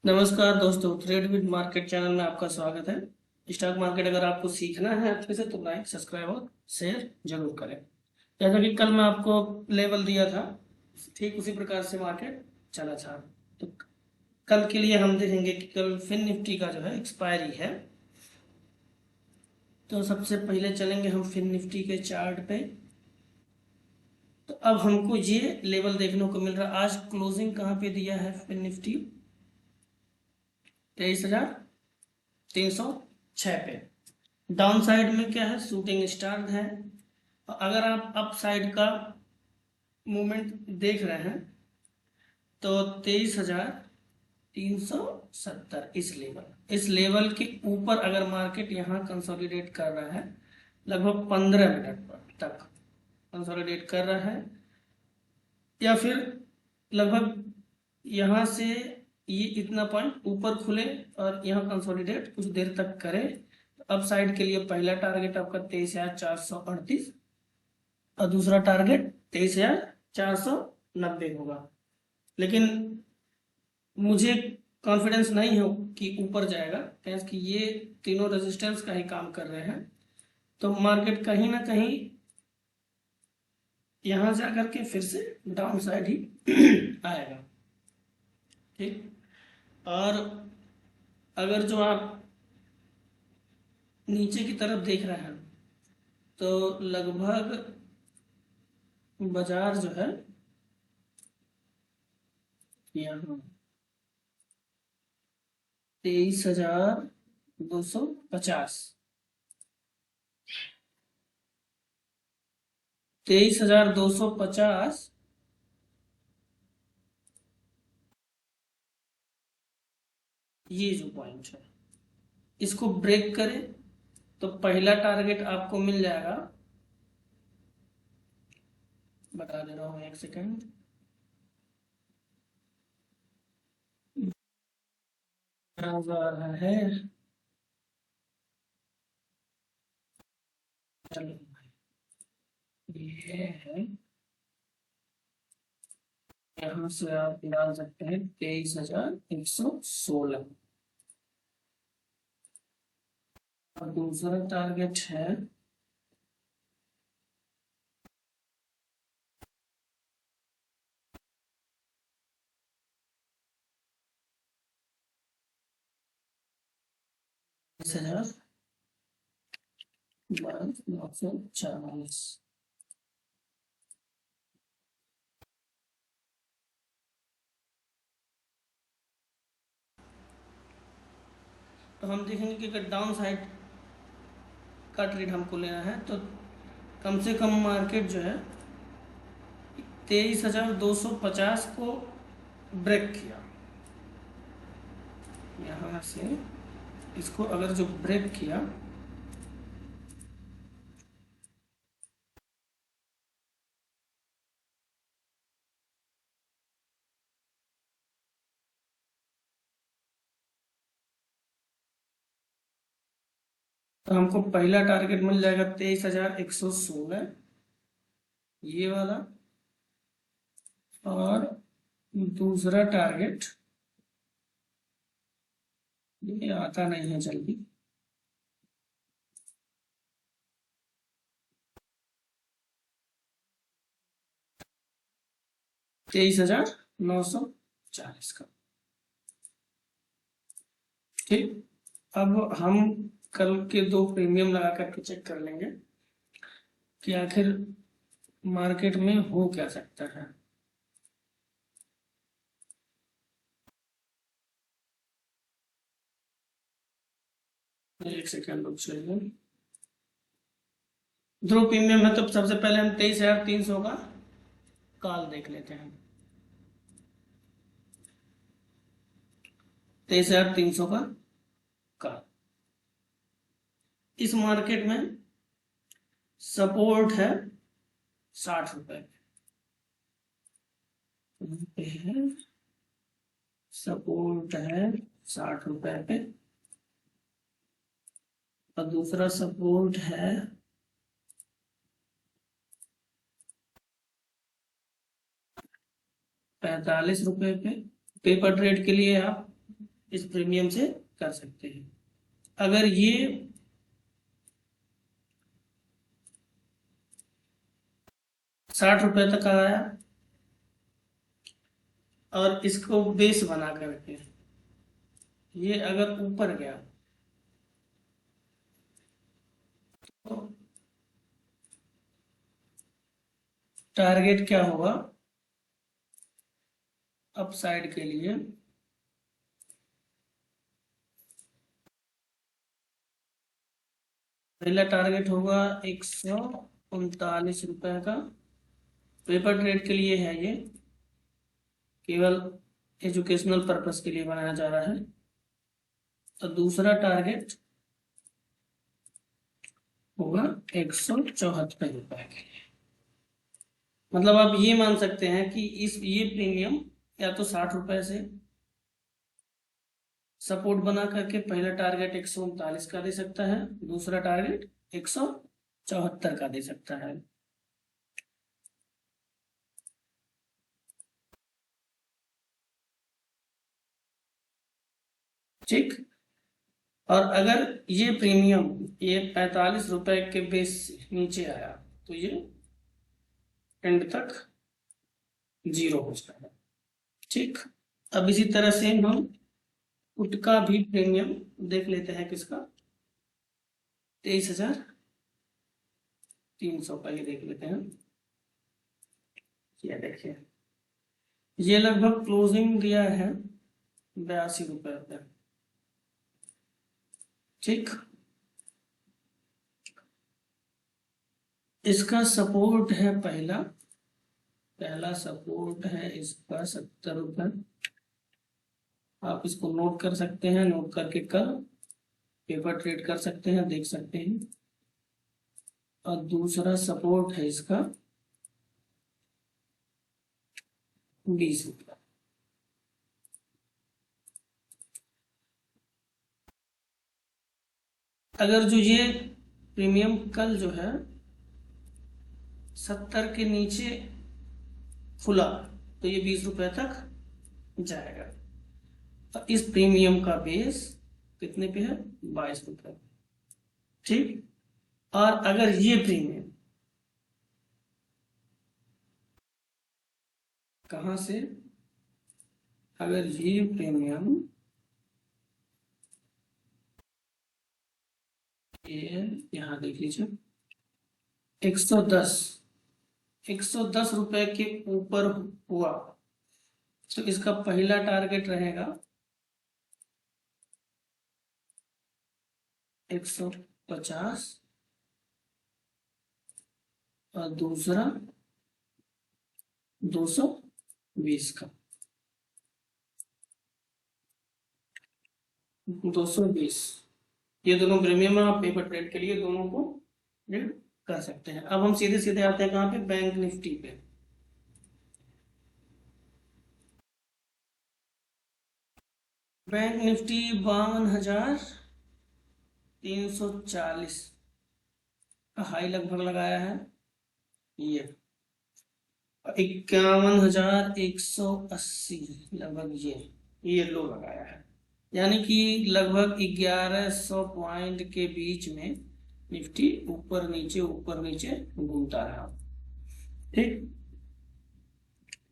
नमस्कार दोस्तों, trade with market channel में आपका स्वागत है। स्टॉक मार्केट अगर आपको सीखना है अच्छे से तो लाइक, सब्सक्राइब और शेयर जरूर करें। जैसा कि कल मैं आपको लेवल दिया था, ठीक उसी प्रकार से मार्केट चला था। तो कल के लिए हम देखेंगे कि कल फिन निफ्टी का जो है एक्सपायरी है। तो सबसे पहले चलेंगे हम फिन निफ्टी के चार्ट पे। तो अब हमको ये लेवल देखने को मिल रहा है। आज क्लोजिंग कहाँ पे दिया है फिन निफ्टी? 23,306 पे। डाउन साइड में क्या है? शूटिंग स्टार है। अगर आप अप साइड का मूवमेंट देख रहे हैं तो 23,370 इस लेवल के ऊपर अगर मार्केट यहाँ कंसोलिडेट कर रहा है, लगभग 15 मिनट पर तक कंसोलिडेट कर रहा है, या फिर लगभग यहाँ से ये इतना पॉइंट ऊपर खुले और यहाँ कंसोलिडेट कुछ देर तक करे, तो अप साइड के लिए पहला टारगेट आपका 23,438 और दूसरा टारगेट 23,490 होगा। लेकिन मुझे कॉन्फिडेंस नहीं हो कि ऊपर जाएगा, क्योंकि ये तीनों रेजिस्टेंस का ही काम कर रहे हैं। तो मार्केट कहीं ना कहीं यहां जा करके फिर से डाउन साइड ही आएगा। ठीक। और अगर जो आप नीचे की तरफ देख रहे हैं तो लगभग बाजार जो है यहाँ 23,250 23,250 ये जो पॉइंट है, इसको ब्रेक करे तो पहला टारगेट आपको मिल जाएगा। बता दे रहा हूँ, एक सेकेंड। जा रहा है, चलो ये है। यहाँ से आप डाल सकते हैं 23,116 और दूसरा टारगेट है 22,940। तो हम देखेंगे कि अगर डाउन साइड का ट्रेड हमको लेना है तो कम से कम मार्केट जो है 23,250 को ब्रेक किया। यहाँ से इसको अगर जो ब्रेक किया तो हमको पहला टारगेट मिल जाएगा 23,116, ये वाला। और दूसरा टारगेट ये आता नहीं है जल्दी, तेईस हजार 940 का। ठीक। अब हम कल के दो प्रीमियम लगा करके चेक कर लेंगे कि आखिर मार्केट में हो क्या सकता है। एक सेकेंड रुक जाइए। ध्रुव प्रीमियम है तो सबसे पहले हम 23,300 का कॉल देख लेते हैं। 23,300 का कॉल। इस मार्केट में सपोर्ट है 60 रुपए पे है, सपोर्ट है 60 रुपए पे, और दूसरा सपोर्ट है 45 रुपए पे। पेपर ट्रेड के लिए आप इस प्रीमियम से कर सकते हैं। अगर ये 60 रुपए तक आया और इसको बेस बना करके ये अगर ऊपर गया तो टारगेट क्या होगा अपसाइड के लिए? पहला टारगेट होगा 139 रुपए का। पेपर ट्रेड के लिए है ये, केवल एजुकेशनल पर्पस के लिए बनाया जा रहा है। तो दूसरा टारगेट होगा 174 रुपए के लिए। मतलब आप ये मान सकते हैं कि ये प्रीमियम या तो 60 रुपए से सपोर्ट बना करके पहला टारगेट 139 का दे सकता है, दूसरा टारगेट 174 का दे सकता है। ठीक। और अगर ये प्रीमियम ये 45 रुपए के बेस नीचे आया तो ये एंड तक 0 हो जाएगा। ठीक। अब इसी तरह से हम पुट का भी प्रीमियम देख लेते हैं, किसका 23,300 का ये देख लेते हैं। ये देखिए ये लगभग क्लोजिंग दिया है 82 रुपए पे। ठीक। इसका सपोर्ट है पहला सपोर्ट है इसका 70 रुपए। आप इसको नोट कर सकते हैं, नोट करके कल पेपर ट्रेड कर सकते हैं, देख सकते हैं। और दूसरा सपोर्ट है इसका 20 रुपए। अगर जो ये प्रीमियम कल जो है 70 के नीचे खुला तो ये 20 रुपए तक जाएगा। तो इस प्रीमियम का बेस कितने पे है? 22 रुपए। ठीक। और अगर ये प्रीमियम कहां से, अगर ये प्रीमियम यहां देख लीजिए 110 रुपए के ऊपर हुआ तो इसका पहला टारगेट रहेगा 150 और दूसरा 220 का। 220 ये दोनों प्रीमियम है। आप पेपर ट्रेड के लिए दोनों को ट्रेड कर सकते हैं। अब हम सीधे सीधे आते हैं कहां पे? बैंक निफ्टी पे। बैंक निफ्टी 52,340 का हाई लगभग लगाया है। ये 51,180 लगभग ये लो लगाया है। यानी कि लगभग 1100 पॉइंट के बीच में निफ्टी ऊपर नीचे घूमता रहा। ठीक।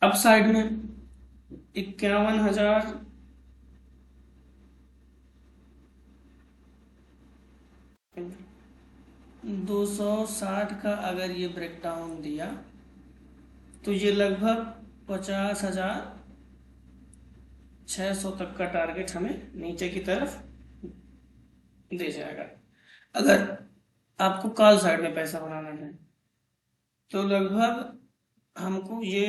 अब साइड में 51,260 का अगर ये ब्रेकडाउन दिया तो ये लगभग 50,600 तक का टारगेट हमें नीचे की तरफ दे जाएगा। अगर आपको कॉल साइड में पैसा बनाना है तो लगभग हमको ये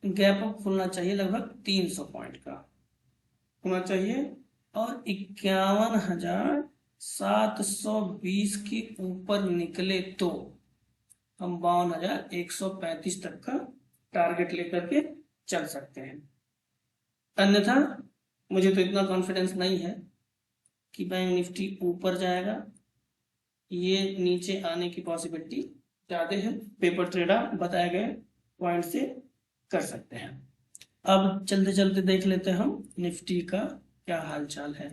गैप अप खुलना चाहिए, लगभग 300 पॉइंट का होना चाहिए। और 51,720 के ऊपर निकले तो हम 52,135 तक का टारगेट लेकर के चल सकते हैं। अन्यथा मुझे तो इतना कॉन्फिडेंस नहीं है कि बैंक निफ्टी ऊपर जाएगा। ये नीचे आने की पॉसिबिलिटी ज्यादा है। पेपर ट्रेडर बताए गए पॉइंट से कर सकते हैं। अब चलते चलते देख लेते हैं हम निफ्टी का क्या हाल चाल है।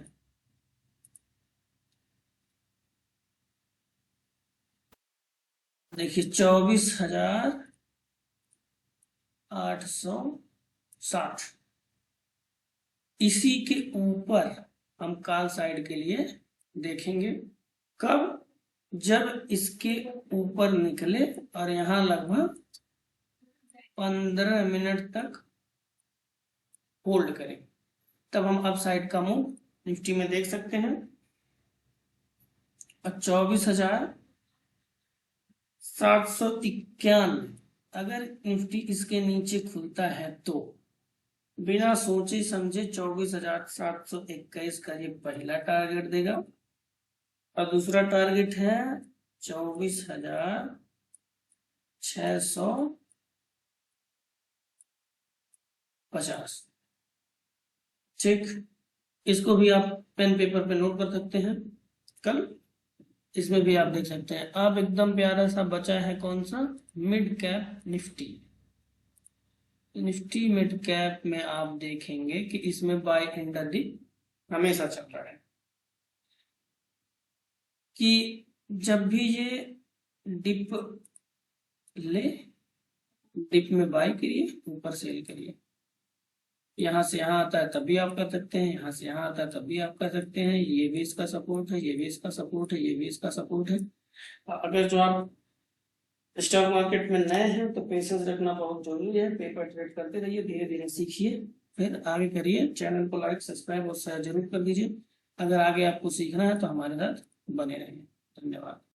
देखिए 24,860, इसी के ऊपर हम कॉल साइड के लिए देखेंगे कब, जब इसके ऊपर निकले और यहाँ लगभग 15 मिनट तक होल्ड करें, तब हम अप साइड का मूव निफ्टी में देख सकते हैं। और 24,791 अगर निफ्टी इसके नीचे खुलता है तो बिना सोचे समझे 24,721 का ये पहला टारगेट देगा, और दूसरा टारगेट है 24,650। ठीक, इसको भी आप पेन पेपर पे नोट कर सकते हैं कल, इसमें भी आप देख सकते हैं। अब एकदम प्यारा सा बचा है कौन सा, mid cap Nifty. Nifty mid cap में आप देखेंगे कि इसमें बाय इंट्राडे हमेशा चल रहा है कि जब भी ये डिप ले, डिप में बाय करिए, ऊपर सेल करिए। यहाँ से यहाँ आता है तब भी आप कर सकते हैं, यहाँ से यहाँ आता है तब भी आप कर सकते हैं। ये भी इसका सपोर्ट है, ये भी इसका सपोर्ट है, ये भी इसका सपोर्ट है। अगर जो आप स्टॉक मार्केट में नए हैं तो पेशेंस रखना बहुत जरूरी है। पेपर ट्रेड करते रहिए, धीरे धीरे सीखिए, फिर आगे करिए। चैनल को लाइक सब्सक्राइब और शेयर जरूर कर दीजिए। अगर आगे आपको सीखना है तो हमारे साथ बने रहिए। धन्यवाद।